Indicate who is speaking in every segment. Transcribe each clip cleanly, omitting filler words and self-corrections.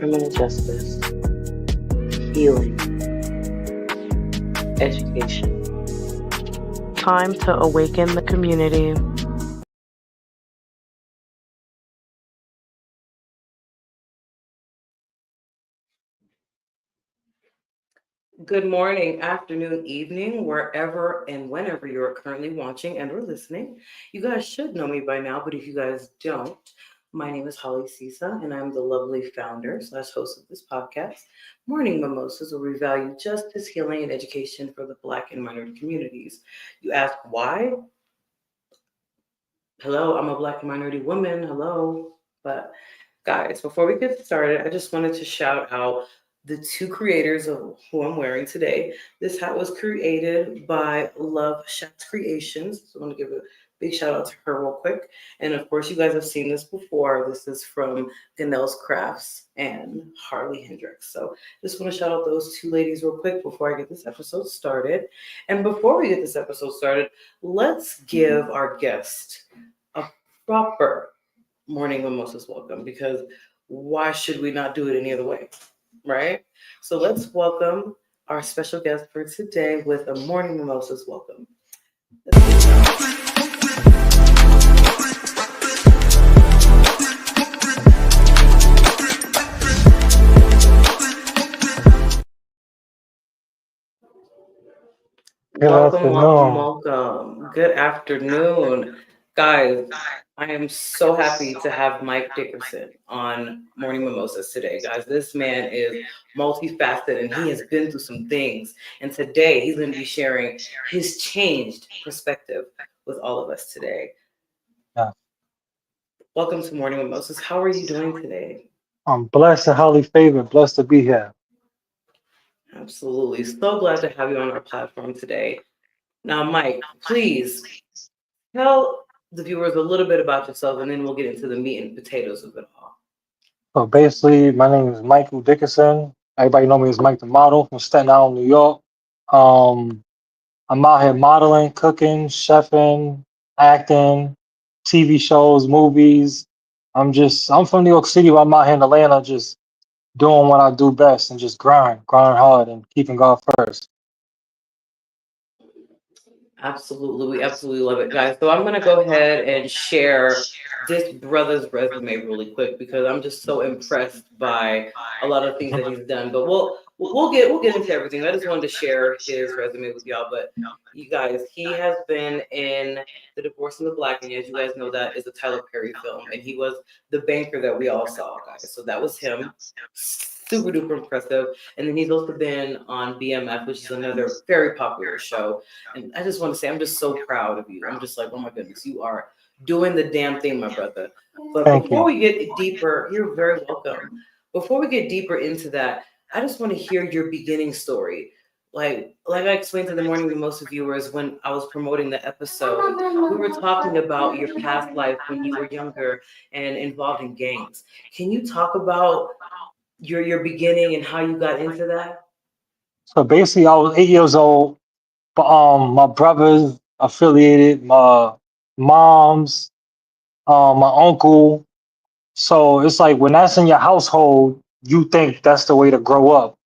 Speaker 1: criminal justice, healing, education.
Speaker 2: Time to awaken the community.
Speaker 1: Good morning, afternoon, evening, wherever and whenever you're currently watching and or listening. You guys should know me by now, but if you guys don't, my name is Holly Sisa, and I'm the lovely founder slash host of this podcast, Morning Mimosas, where we value justice, healing, and education for the Black and minority communities. You ask why? Hello, I'm a Black and minority woman. Hello. But guys, before we get started, I just wanted to shout out the two creators of who I'm wearing today. This hat was created by Love Shats Creations. So I want to give a big shout out to her real quick. And of course, you guys have seen this before. This is from Ganell's Crafts and Harley Hendricks. So just want to shout out those two ladies real quick before I get this episode started. And before we get this episode started, let's give our guest a proper morning mimosas welcome, because why should we not do it any other way, right? So let's welcome our special guest for today with a morning mimosas welcome.
Speaker 3: Good
Speaker 1: Welcome, welcome,
Speaker 3: afternoon.
Speaker 1: welcome. Good afternoon. Guys, I am so happy to have Mike Dickerson on Morning Mimosas today. Guys, this man is multifaceted and he has been through some things. And today he's going to be sharing his changed perspective with all of us today.
Speaker 3: Yeah.
Speaker 1: Welcome to Morning Mimosas. How are you doing today?
Speaker 3: I'm blessed and highly favored, blessed to be here.
Speaker 1: Absolutely. So glad to have you on our platform today. Now, Mike, please tell the viewers a little bit about yourself, and then we'll get into the meat and potatoes of it all.
Speaker 3: So basically, my name is Michael Dickerson. Everybody know me as Mike the Model from Staten Island, New York. Um, I'm out here modeling, cooking, chefing, acting, TV shows, movies. I'm from New York City, but I'm out here in Atlanta just doing what I do best and just grind hard and keeping God first.
Speaker 1: Absolutely. We absolutely love it, guys. So I'm going to go ahead and share this brother's resume really quick because I'm just so impressed by a lot of things that he's done. But we'll get into everything. I just wanted to share his resume with y'all. But you guys, he has been in The Divorce and the Black, and as you guys know, that is a Tyler Perry film, and he was the banker that we all saw, guys. So that was him. Super duper impressive. And then he's also been on BMF, which is another very popular show. And I just want to say, I'm just so proud of you. I'm just like, oh my goodness, you are doing the damn thing, my brother. But
Speaker 3: Thank
Speaker 1: before
Speaker 3: you.
Speaker 1: we get deeper, you're very welcome. Before we get deeper into that, I just want to hear your beginning story. Like I explained to the Morning Mimosa viewers when I was promoting the episode, we were talking about your past life when you were younger and involved in gangs. Can you talk about your beginning and how you got into that?
Speaker 3: So basically, I was 8 years old. But my brothers affiliated, my mom's, my uncle. So it's like when that's in your household, you think that's the way to grow up.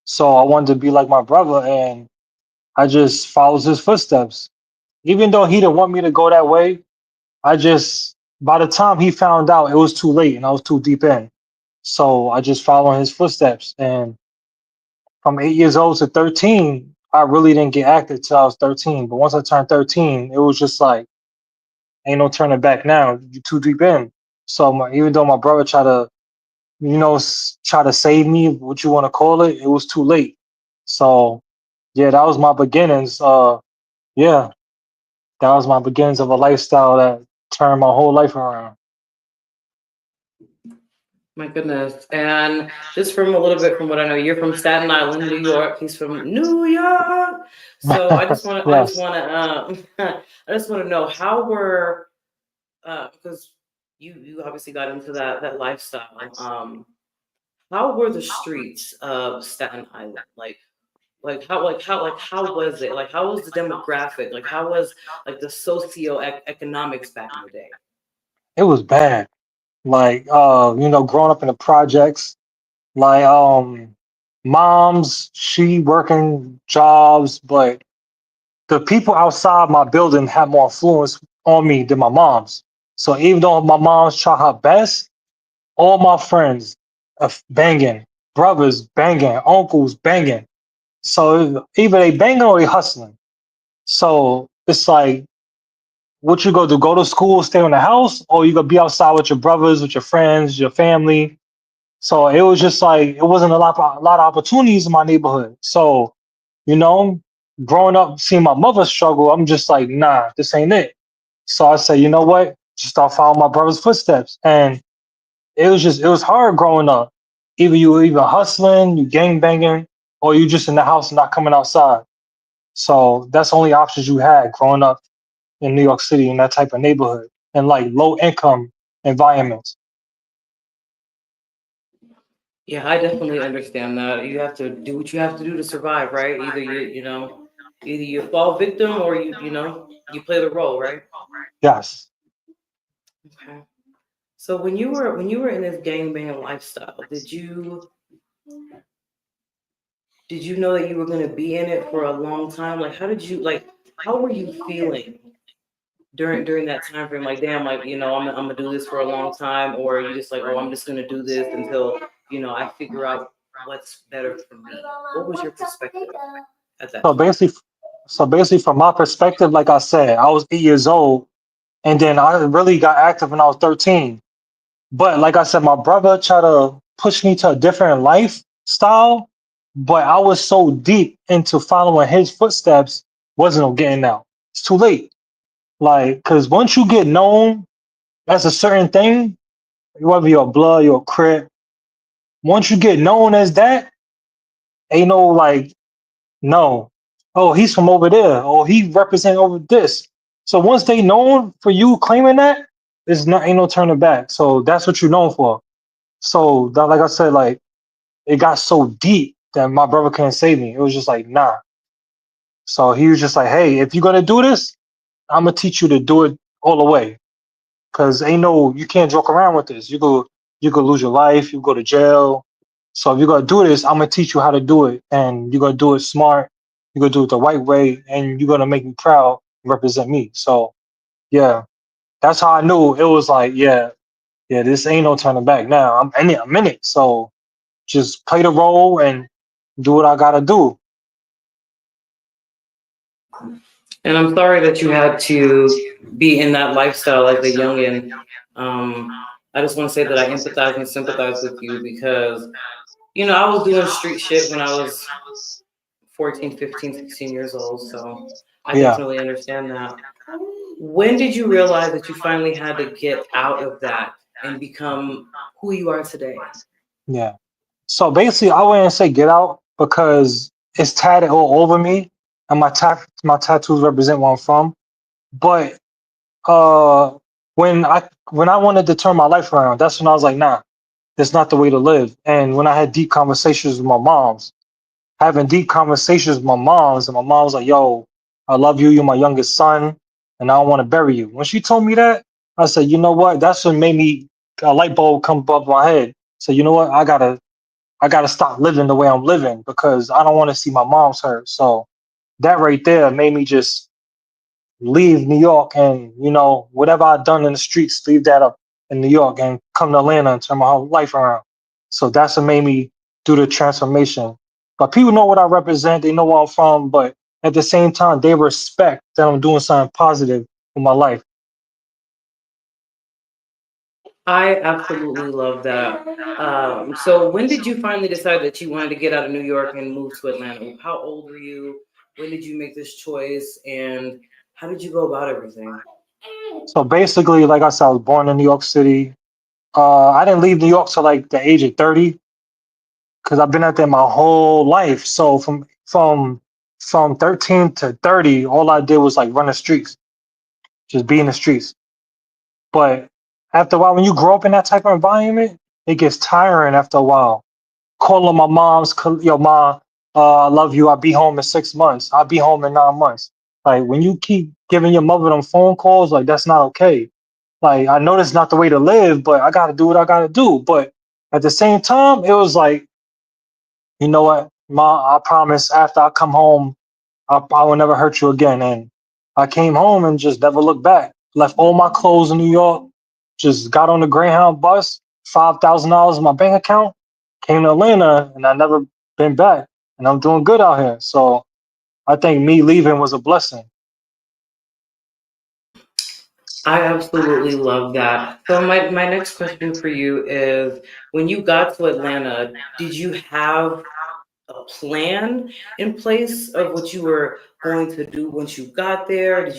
Speaker 3: So I wanted to be like my brother, and I just followed his footsteps. Even though he didn't want me to go that way, I just by the time he found out, it was too late, and I was too deep in. So I just followed his footsteps, and from 8 years old to 13, I really didn't get active till I was 13. But once I turned 13, it was just like, ain't no turning back now. You too deep in. So even though my brother tried to, try to save me, what you want to call it, it was too late. So yeah, that was my beginnings. Yeah, that was my beginnings of a lifestyle that turned my whole life around.
Speaker 1: My goodness. And just from a little bit from what I know, you're from Staten Island, New York. He's from New York. So I just
Speaker 3: Yes.
Speaker 1: want to, I just want to know how were, because you obviously got into that lifestyle. How were the streets of Staten Island? How was it? Like, how was the demographic? Like, how was like the economics back in the day?
Speaker 3: It was bad. Like, growing up in the projects. Like moms, she working jobs, but the people outside my building have more influence on me than my mom's. So even though my mom's try her best, all my friends are banging, brothers banging, uncles banging. So either they banging or they hustling. So it's like, what you go do? Go to school, stay in the house, or you gonna be outside with your brothers, with your friends, your family. So it was just like it wasn't a lot of opportunities in my neighborhood. So, you know, growing up seeing my mother struggle, I'm just like, nah, this ain't it. So I said, you know what? Just start following my brother's footsteps. And it was hard growing up. Either you were even hustling, you gang banging, or you just in the house and not coming outside. So that's the only options you had growing up in New York City in that type of neighborhood and like low income environments.
Speaker 1: Yeah, I definitely understand that. You have to do what you have to do to survive, right? Either either you fall victim or you play the role, right?
Speaker 3: Yes.
Speaker 1: Okay. So when you were in this gangbang lifestyle, did you know that you were going to be in it for a long time? Like, how were you feeling during that time frame? Like, damn, like I'm gonna do this for a long time, or are you just like, oh, I'm just gonna do this until I figure out what's better for me? What was your perspective at that
Speaker 3: So
Speaker 1: time?
Speaker 3: basically, so basically, from my perspective, like I said, I was 8 years old, and then I really got active when I was 13. But like I said, my brother tried to push me to a different lifestyle, but I was so deep into following his footsteps, wasn't no getting out. It's too late. Like, because once you get known as a certain thing, whether you're a blood, you're a crip, once you get known as that, ain't no like, no, oh, he's from over there, or he represent over this. So once they known for you claiming that, there's not ain't no turning back. So that's what you're known for. So that, like I said, like it got so deep that my brother couldn't save me. It was just like, nah. So he was just like, hey, if you're gonna do this, I'm gonna teach you to do it all the way. Cause ain't no, you can't joke around with this. You could lose your life, you go to jail. So if you're gonna do this, I'm gonna teach you how to do it, and you're gonna do it smart. You're gonna do it the right way, and you're gonna make me proud, and represent me. So yeah, that's how I knew it was like, yeah, yeah, this ain't no turning back now. I'm in it, I'm in it. So just play the role and do what I gotta do.
Speaker 1: And I'm sorry that you had to be in that lifestyle as a youngin. I just want to say that I empathize and sympathize with you because I was doing street shit when I was 14, 15, 16 years old. So I
Speaker 3: Yeah,
Speaker 1: definitely understand that. When did you realize that you finally had to get out of that and become who you are today?
Speaker 3: yeah. So basically, I wouldn't say get out because it's tatted all over me, and my tattoos represent where I'm from. But uh, when I wanted to turn my life around, that's when I was like, nah, that's not the way to live. And when I had deep conversations with my moms, having deep conversations with my moms, and my mom was like, yo, I love you, you're my youngest son, and I don't want to bury you. When she told me that, I said, you know what? That's what made me a light bulb come above my head. So you know what? I gotta stop living the way I'm living because I don't want to see my mom's hurt. So that right there made me just leave New York and whatever I've done in the streets, leave that up in New York and come to Atlanta and turn my whole life around. So that's what made me do the transformation. But people know what I represent, they know where I'm from, but at the same time, they respect that I'm doing something positive with my life.
Speaker 1: I absolutely love that. So when did you finally decide that you wanted to get out of New York and move to Atlanta? How old were you? When did you make this choice? And how did you go about everything?
Speaker 3: So basically, like I said, I was born in New York City. I didn't leave New York till like the age of 30 because I've been out there my whole life. So from 13 to 30, all I did was like run the streets, just be in the streets. But after a while, when you grow up in that type of environment, it gets tiring after a while. Calling my mom's, yo, mom, I love you. I'll be home in 6 months. I'll be home in 9 months. Like when you keep giving your mother them phone calls, like that's not okay. Like I know that's not the way to live, but I gotta do what I gotta do. But At the same time, it was like, you know what, Ma, I promise after I come home, I will never hurt you again. And I came home and just never looked back. Left all my clothes in New York, just got on the Greyhound bus, $5,000 in my bank account, came to Atlanta, and I never been back. And I'm doing good out here. So I think me leaving was a blessing.
Speaker 1: I absolutely love that. So my next question for you is, when you got to Atlanta, did you have a plan in place of what you were going to do once you got there? Did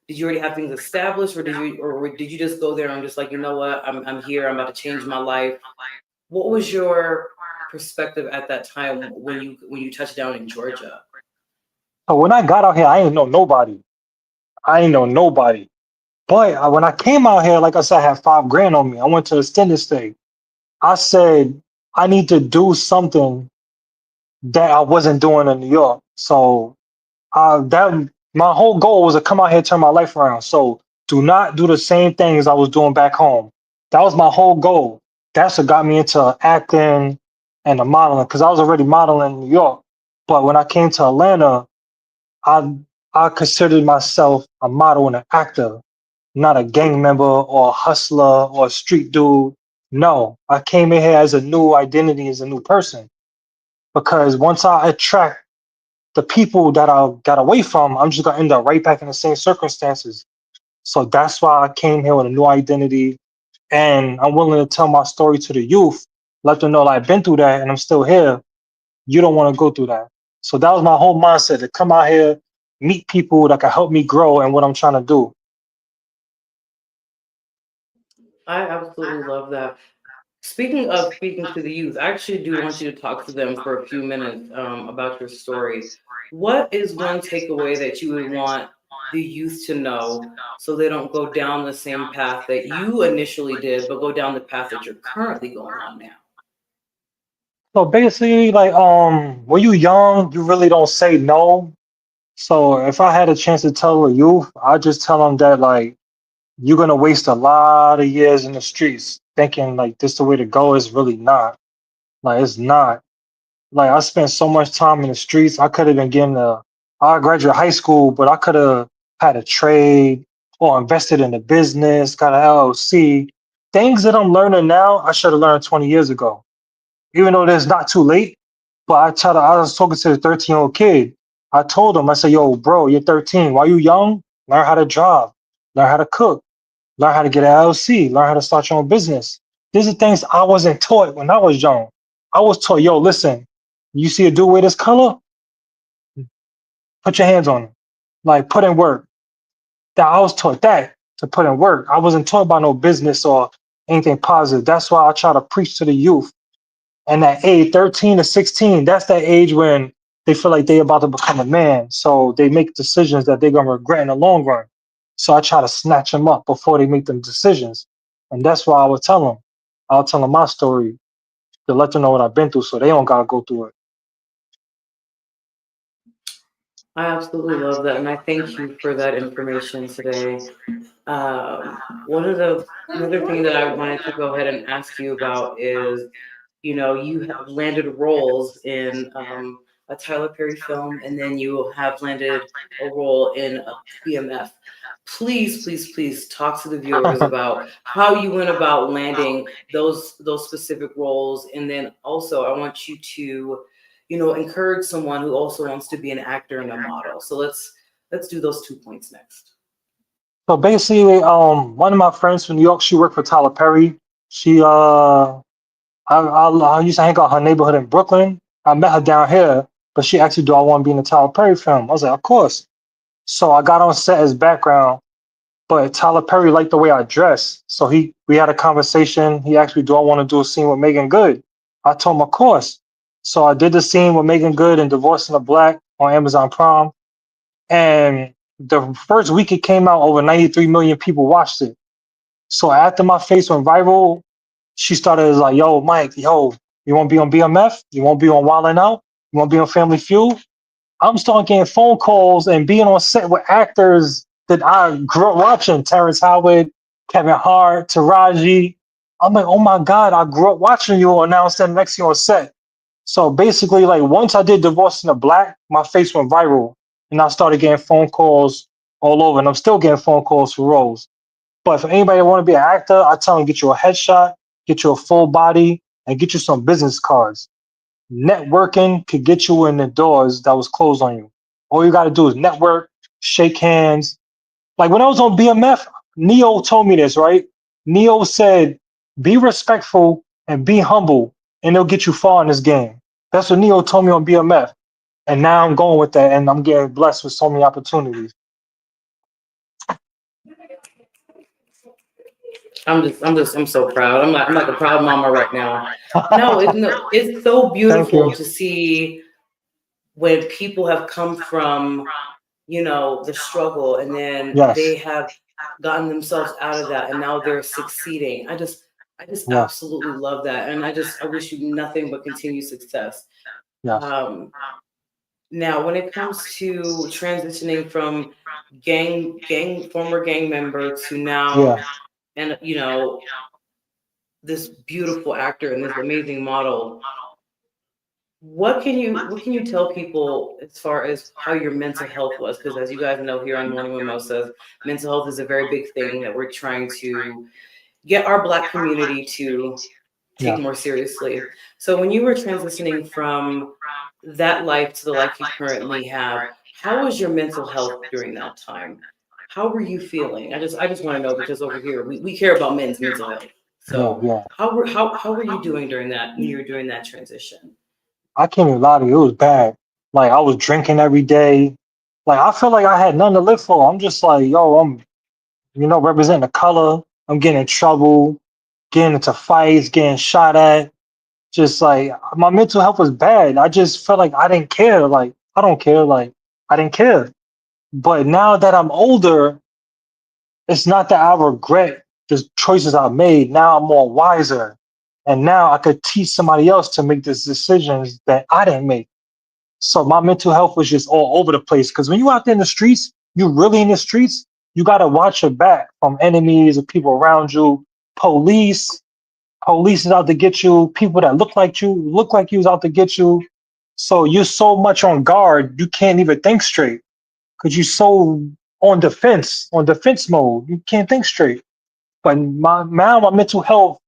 Speaker 1: you already have things established, or did you just go there and just like, you know what, I'm here, I'm about to change my life? What was your perspective at that time when you touched down in Georgia?
Speaker 3: So when I got out here, I ain't know nobody. I ain't know nobody. But when I came out here, like I said, I had 5 grand on me. I went to extended stay. I said, I need to do something that I wasn't doing in New York. So that my whole goal was to come out here and turn my life around. So do not do the same things I was doing back home. That was my whole goal. That's what got me into acting and the modeling because I was already modeling in New York. But when I came to Atlanta, I I considered myself a model and an actor, not a gang member or a hustler or a street dude. No, I came in here as a new identity, as a new person. Because once I attract the people that I got away from, I'm just gonna end up right back in the same circumstances. So that's why I came here with a new identity, and I'm willing to tell my story to the youth, let them know that I've been through that and I'm still here. You don't want to go through that. So that was my whole mindset to come out here, meet people that can help me grow and what I'm trying to do.
Speaker 1: I absolutely love that. Speaking of speaking to the youth, I actually do want you to talk to them for a few minutes about your story. What is one takeaway that you would want the youth to know so they don't go down the same path that you initially did, but go down the path that you're currently going on now?
Speaker 3: So basically, like when you young, you really don't say no. So if I had a chance to tell a youth, I'd just tell them that like you're gonna waste a lot of years in the streets thinking like this the way to go is really not. Like it's not. Like I spent so much time in the streets. I could have been getting a I graduated high school, but I could have had a trade or invested in a business, got an LLC. Things that I'm learning now, I should have learned 20 years ago. Even though it's not too late, but I was talking to the 13-year-old kid. I told him, I said, yo, bro, you're 13. While you young, learn how to drive, learn how to cook, learn how to get an LLC, learn how to start your own business. These are things I wasn't taught when I was young. I was taught, yo, listen, you see a dude with this color, put your hands on him. Like put in work. That I was taught that to put in work. I wasn't taught about no business or anything positive. That's why I try to preach to the youth. And that age, 13 to 16, that's that age when they feel like they're about to become a man. So they make decisions that they're gonna regret in the long run. So I try to snatch them up before they make them decisions. And that's why I would tell them. I'll tell them my story to let them know what I've been through so they don't gotta go through it.
Speaker 1: I absolutely love that, and I thank you for that information today. One of the another thing that I wanted to go ahead and ask you about is, you have landed roles in a Tyler Perry film, and then you have landed a role in a PMF. Please, please, please talk to the viewers about how you went about landing those specific roles, and then also I want you to, encourage someone who also wants to be an actor and a model. So let's do those 2 points next.
Speaker 3: So basically, one of my friends from New York, she worked for Tyler Perry. She I used to hang out her neighborhood in Brooklyn. I met her down here, but she asked me, do I want to be in the Tyler Perry film? I was like, of course. So I got on set as background, but Tyler Perry liked the way I dressed. So we had a conversation. He asked me, do I want to do a scene with Megan Good? I told him, of course. So I did the scene with Megan Good in Divorcing the Black on Amazon Prime. And the first week it came out, over 93 million people watched it. So after my face went viral, she started like, yo, Mike, yo, you want to be on BMF? You want to be on Wild 'N Out? You want to be on Family Feud? I'm starting getting phone calls and being on set with actors that I grew up watching: Terrence Howard, Kevin Hart, Taraji. I'm like, oh my God, I grew up watching you, and now I'm standing next to you on set. So basically, like once I did Divorced in the Black, my face went viral, and I started getting phone calls all over, and I'm still getting phone calls for roles. But for anybody that want to be an actor, I tell them get you a headshot, get you a full body, and get you some business cards. Networking could get you in the doors that was closed on you. All you got to do is network, shake hands. Like when I was on BMF, Neo told me this, right? Neo said, be respectful and be humble, and they'll get you far in this game. That's what Neo told me on BMF. And now I'm going with that, and I'm getting blessed with so many opportunities.
Speaker 1: I'm so proud. I'm like a proud mama right now. No, it's so
Speaker 3: Thank you.
Speaker 1: beautiful to see when people have come from, the struggle, and then
Speaker 3: Yes,
Speaker 1: they have gotten themselves out of that, and now they're succeeding. I just
Speaker 3: yes,
Speaker 1: absolutely love that, and I wish you nothing but continued success.
Speaker 3: yes.
Speaker 1: Um, Now, when it comes to transitioning from former gang member to now,
Speaker 3: Yeah.
Speaker 1: and this beautiful actor and this amazing model, what can you tell people as far as how your mental health was? Because as you guys know, here on Morning Mimosas, mental health is a very big thing that we're trying to get our Black community to take
Speaker 3: Yeah.
Speaker 1: more seriously. So when you were transitioning from that life to the life you currently have, how was your mental health during that time? How were you feeling? I just want to know, because over here we care about men's mental health.
Speaker 3: Yeah.
Speaker 1: So
Speaker 3: Yeah.
Speaker 1: how were you doing during that, when you were doing that transition?
Speaker 3: I can't even lie to you. It was bad. Like I was drinking every day. Like I feel like I had nothing to live for. I'm just like, yo, I'm, representing the color. I'm getting in trouble, getting into fights, getting shot at. Just like my mental health was bad. I just felt like I didn't care. Like I don't care. Like I didn't care. But now that I'm older, it's not that I regret the choices I made. Now I'm more wiser. And now I could teach somebody else to make these decisions that I didn't make. So my mental health was just all over the place. Because when you out there in the streets, you really in the streets, you got to watch your back from enemies or people around you. Police, police is out to get you. People that look like you is out to get you. So you're so much on guard, you can't even think straight because you're so on defense mode. You can't think straight. But my mental health,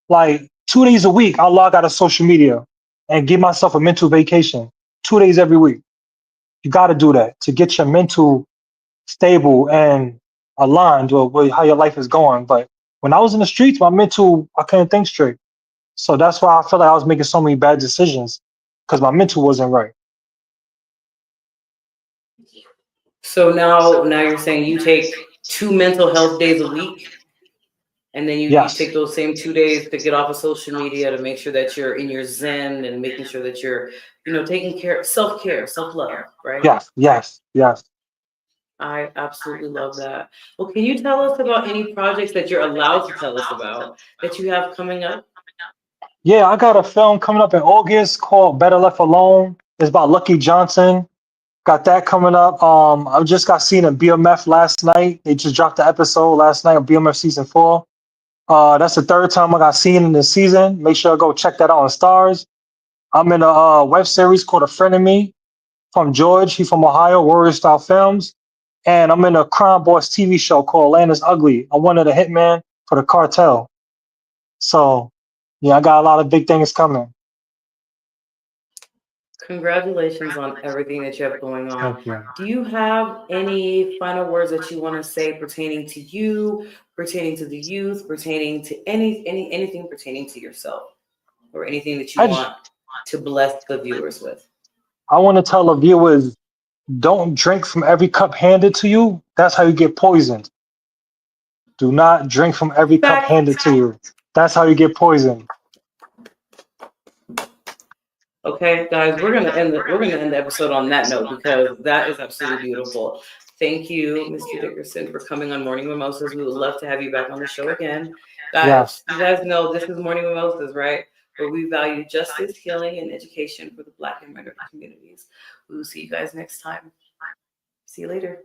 Speaker 3: like 2 days a week, I'll log out of social media and give myself a mental vacation. 2 days every week. You got to do that to get your mental stable and aligned with how your life is going. But when I was in the streets, my mental, I couldn't think straight. So that's why I feel like I was making so many bad decisions because my mental wasn't right.
Speaker 1: So now you're saying you take 2 mental health days a week, and then you
Speaker 3: Yes,
Speaker 1: take those same 2 days to get off of social media, to make sure that you're in your zen, and making sure that you're, taking care, self-care, self-love, right?
Speaker 3: yes, yes, yes.
Speaker 1: I absolutely love that. Well, can you tell us about any projects that you're allowed to tell us about that you have coming up?
Speaker 3: Yeah, I got a film coming up in August called Better Left Alone. It's about Lucky Johnson. Got that coming up. I just got seen in BMF last night. They just dropped the episode last night of BMF season 4. That's the third time I got seen in the season. Make sure I go check that out on Stars. I'm in a web series called A Friend of Me from George. He's from Ohio, Warrior Style Films. And I'm in a crime boss TV show called Land is Ugly. I'm one of the hitmen for the cartel. So, yeah, I got a lot of big things coming.
Speaker 1: Congratulations on everything that you have going on.
Speaker 3: Thank you.
Speaker 1: Do you have any final words that you want to say pertaining to you, pertaining to the youth, pertaining to anything pertaining to yourself, or anything that you
Speaker 3: I just
Speaker 1: want to bless the viewers with?
Speaker 3: I want to tell the viewers, don't drink from every cup handed to you. That's how you get poisoned. Do not drink from every cup handed
Speaker 1: Fact.
Speaker 3: to you. That's how you get poisoned.
Speaker 1: Okay, guys, we're gonna end the episode on that note, because that is absolutely beautiful. Thank you, Mr. Dickerson, for coming on Morning Mimosas. We would love to have you back on the show again.
Speaker 3: Yes.
Speaker 1: Guys, you guys know this is Morning Mimosas, right? Where we value justice, healing, and education for the Black and minority communities. We will see you guys next time. See you later.